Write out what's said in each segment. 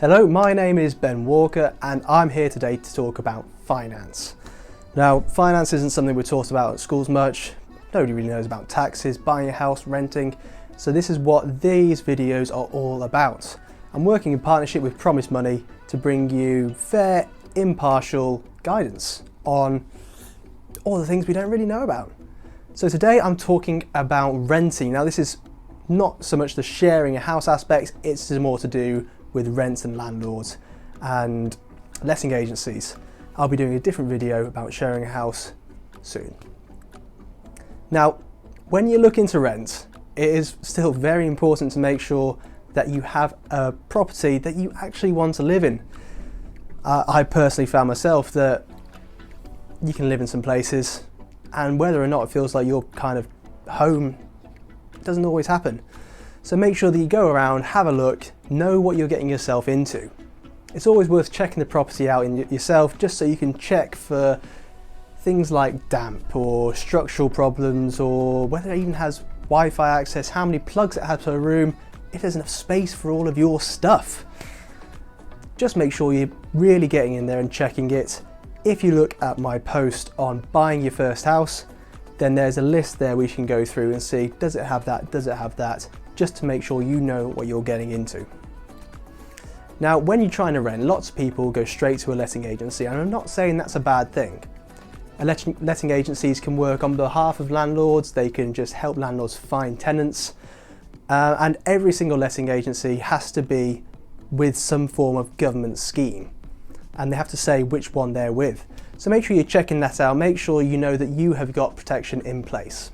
Hello, my name is Ben Walker and I'm here today to talk about finance. Now, finance isn't something we're taught about at schools much. Nobody really knows about taxes, buying a house, renting. So this is what these videos are all about. I'm working in partnership with Promise Money to bring you fair, impartial guidance on all the things we don't really know about. So today I'm talking about renting. Now this is not so much the sharing a house aspect, it's more to do with rents and landlords and letting agencies. I'll be doing a different video about sharing a house soon. Now, when you look into rent, it is still very important to make sure that you have a property that you actually want to live in. I personally found myself that you can live in some places and whether or not it feels like your kind of home doesn't always happen. So make sure that you go around, have a look, know what you're getting yourself into. It's always worth checking the property out yourself just so you can check for things like damp or structural problems or whether it even has Wi-Fi access, how many plugs it has per room, if there's enough space for all of your stuff. Just make sure you're really getting in there and checking it. If you look at my post on buying your first house, then there's a list there we can go through and see, does it have that, does it have that, just to make sure you know what you're getting into. Now, when you're trying to rent, lots of people go straight to a letting agency, and I'm not saying that's a bad thing. Letting agencies can work on behalf of landlords, they can just help landlords find tenants, and every single letting agency has to be with some form of government scheme, and they have to say which one they're with. So make sure you're checking that out, make sure you know that you have got protection in place.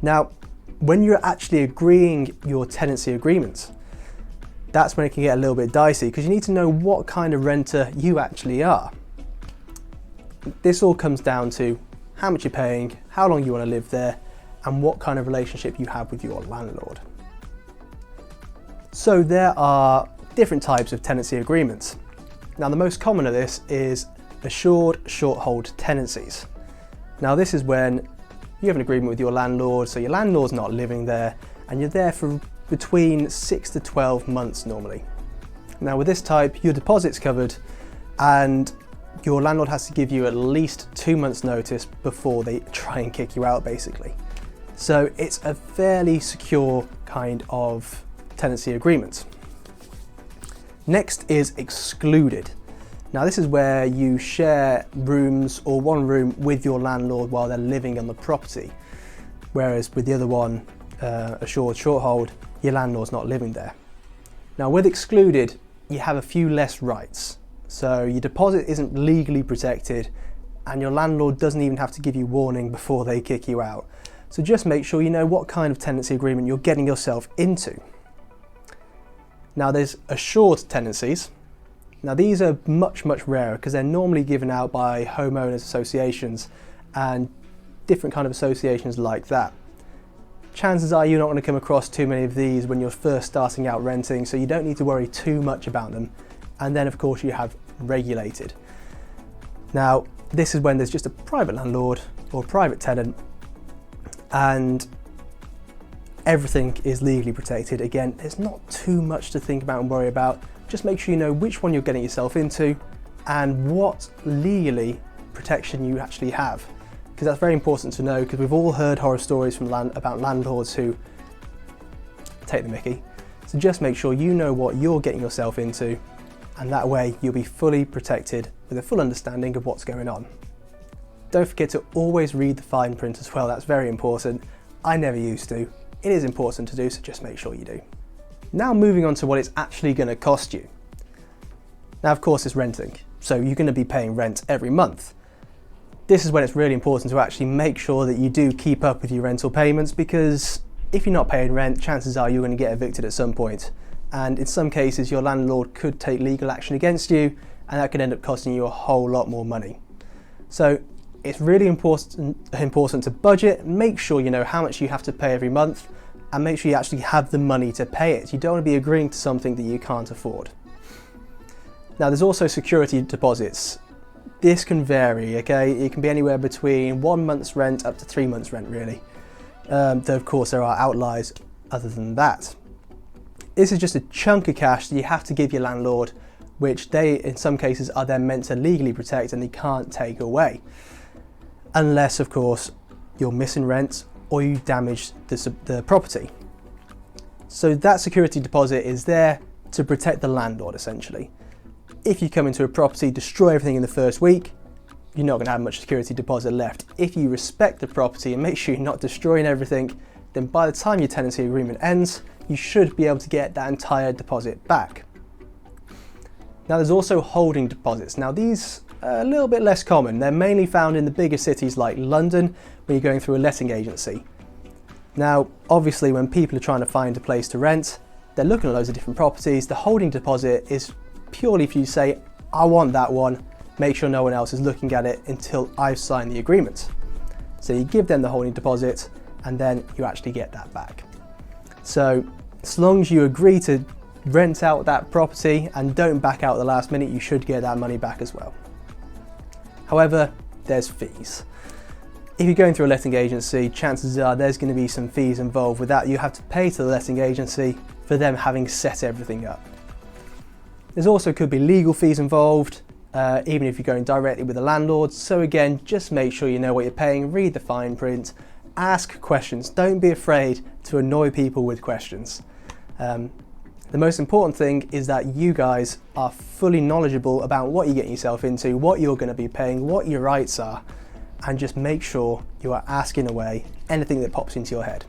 Now, when you're actually agreeing your tenancy agreement, that's when it can get a little bit dicey because you need to know what kind of renter you actually are. This all comes down to how much you're paying, how long you want to live there, and what kind of relationship you have with your landlord. So there are different types of tenancy agreements. Now the most common of this is assured short hold tenancies. Now this is when you have an agreement with your landlord, so your landlord's not living there and you're there for between 6 to 12 months normally. Now with this type, your deposit's covered and your landlord has to give you at least 2 months notice before they try and kick you out basically. So it's a fairly secure kind of tenancy agreement. Next is excluded. Now this is where you share rooms or one room with your landlord while they're living on the property. Whereas with the other one, assured short hold, your landlord's not living there. Now with excluded, you have a few less rights. So your deposit isn't legally protected and your landlord doesn't even have to give you warning before they kick you out. So just make sure you know what kind of tenancy agreement you're getting yourself into. Now there's assured tenancies. Now these are much rarer because they're normally given out by homeowners associations and different kind of associations like that. Chances are you're not going to come across too many of these when you're first starting out renting, so you don't need to worry too much about them. And then of course you have regulated. Now this is when there's just a private landlord or private tenant and everything is legally protected. Again, there's not too much to think about and worry about. Just make sure you know which one you're getting yourself into and what legally protection you actually have. Because that's very important to know because we've all heard horror stories from about landlords who take the mickey. So just make sure you know what you're getting yourself into and that way you'll be fully protected with a full understanding of what's going on. Don't forget to always read the fine print as well, that's very important. I never used to. It is important to do, so just make sure you do. Now moving on to what it's actually going to cost you. Now of course it's renting, so you're going to be paying rent every month. This is when it's really important to actually make sure that you do keep up with your rental payments because if you're not paying rent, chances are you're going to get evicted at some point. And in some cases your landlord could take legal action against you and that could end up costing you a whole lot more money. So it's really important to budget, make sure you know how much you have to pay every month and make sure you actually have the money to pay it. You don't want to be agreeing to something that you can't afford. Now there's also security deposits. This can vary, okay? It can be anywhere between 1 month's rent up to 3 months rent really. Though of course there are outliers other than that. this is just a chunk of cash that you have to give your landlord, which they, in some cases, are then meant to legally protect and they can't take away. Unless, of course, you're missing rent or you damage the property. So that security deposit is there to protect the landlord, essentially. If you come into a property, destroy everything in the first week, you're not going to have much security deposit left. If you respect the property and make sure you're not destroying everything, then by the time your tenancy agreement ends, you should be able to get that entire deposit back. Now there's also holding deposits. Now these are a little bit less common. They're mainly found in the bigger cities like London, when you're going through a letting agency. Now, obviously when people are trying to find a place to rent, they're looking at loads of different properties. The holding deposit is purely if you say, I want that one, make sure no one else is looking at it until I've signed the agreement. So you give them the holding deposit and then you actually get that back. So as long as you agree to rent out that property and don't back out at the last minute, you should get that money back as well. However, there's fees. If you're going through a letting agency, chances are there's going to be some fees involved with that. You have to pay to the letting agency for them having set everything up. There's also could be legal fees involved, even if you're going directly with the landlord. So again, just make sure you know what you're paying, read the fine print, ask questions. Don't be afraid to annoy people with questions. The most important thing is that you guys are fully knowledgeable about what you're getting yourself into, what you're going to be paying, what your rights are, and just make sure you are asking away anything that pops into your head.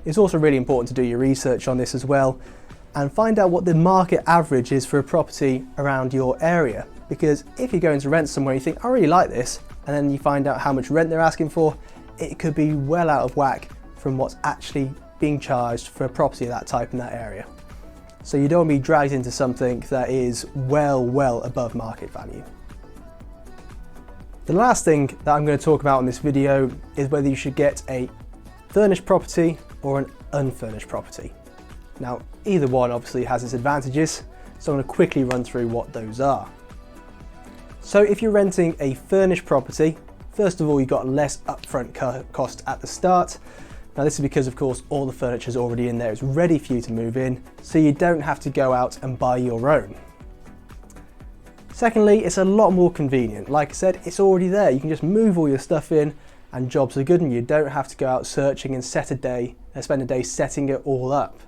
It's also really important to do your research on this as well and find out what the market average is for a property around your area. Because if you're going to rent somewhere, you think, I really like this, and then you find out how much rent they're asking for, it could be well out of whack from what's actually being charged for a property of that type in that area. So you don't want to be dragged into something that is well above market value. The last thing that I'm going to talk about in this video is whether you should get a furnished property or an unfurnished property. Now, either one obviously has its advantages, so I'm going to quickly run through what those are. So if you're renting a furnished property, first of all, you've got less upfront cost at the start. Now this is because, of course, all the furniture is already in there, it's ready for you to move in, so you don't have to go out and buy your own. Secondly, it's a lot more convenient. Like I said, it's already there. You can just move all your stuff in and jobs are good and you don't have to go out searching and spend a day setting it all up.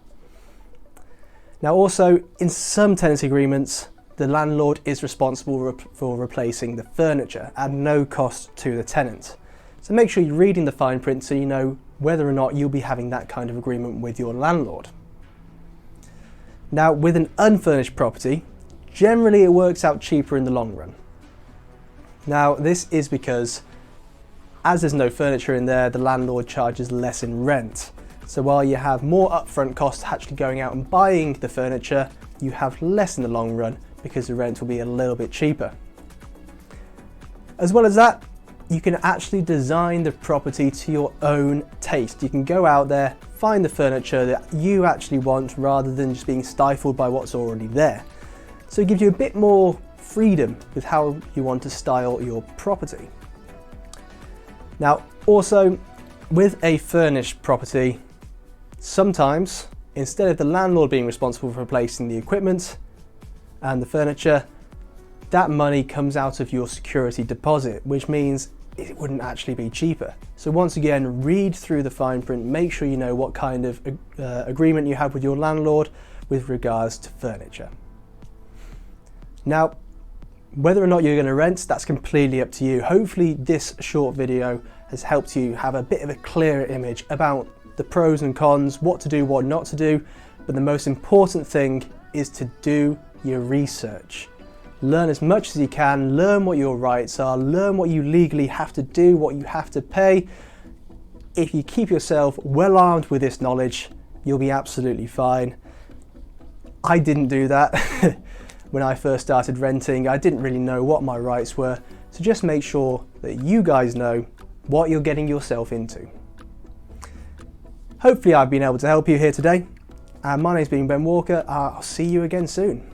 Now also, in some tenancy agreements, the landlord is responsible for replacing the furniture at no cost to the tenant. So make sure you're reading the fine print so you know whether or not you'll be having that kind of agreement with your landlord. Now, with an unfurnished property, generally it works out cheaper in the long run. Now, this is because as there's no furniture in there, the landlord charges less in rent. So while you have more upfront costs actually going out and buying the furniture, you have less in the long run because the rent will be a little bit cheaper. As well as that, you can actually design the property to your own taste. You can go out there, find the furniture that you actually want rather than just being stifled by what's already there. So it gives you a bit more freedom with how you want to style your property. Now, also with a furnished property, sometimes instead of the landlord being responsible for replacing the equipment and the furniture, that money comes out of your security deposit, which means it wouldn't actually be cheaper. So once again, read through the fine print, make sure you know what kind of agreement you have with your landlord with regards to furniture. Now, whether or not you're going to rent, that's completely up to you. Hopefully this short video has helped you have a bit of a clearer image about the pros and cons, what to do, what not to do. But the most important thing is to do your research. Learn as much as you can, learn what your rights are, learn what you legally have to do, what you have to pay. If you keep yourself well armed with this knowledge, you'll be absolutely fine. I didn't do that. When I first started renting, I didn't really know what my rights were. So just make sure that you guys know what you're getting yourself into. Hopefully I've been able to help you here today. My name's been Ben Walker. I'll see you again soon.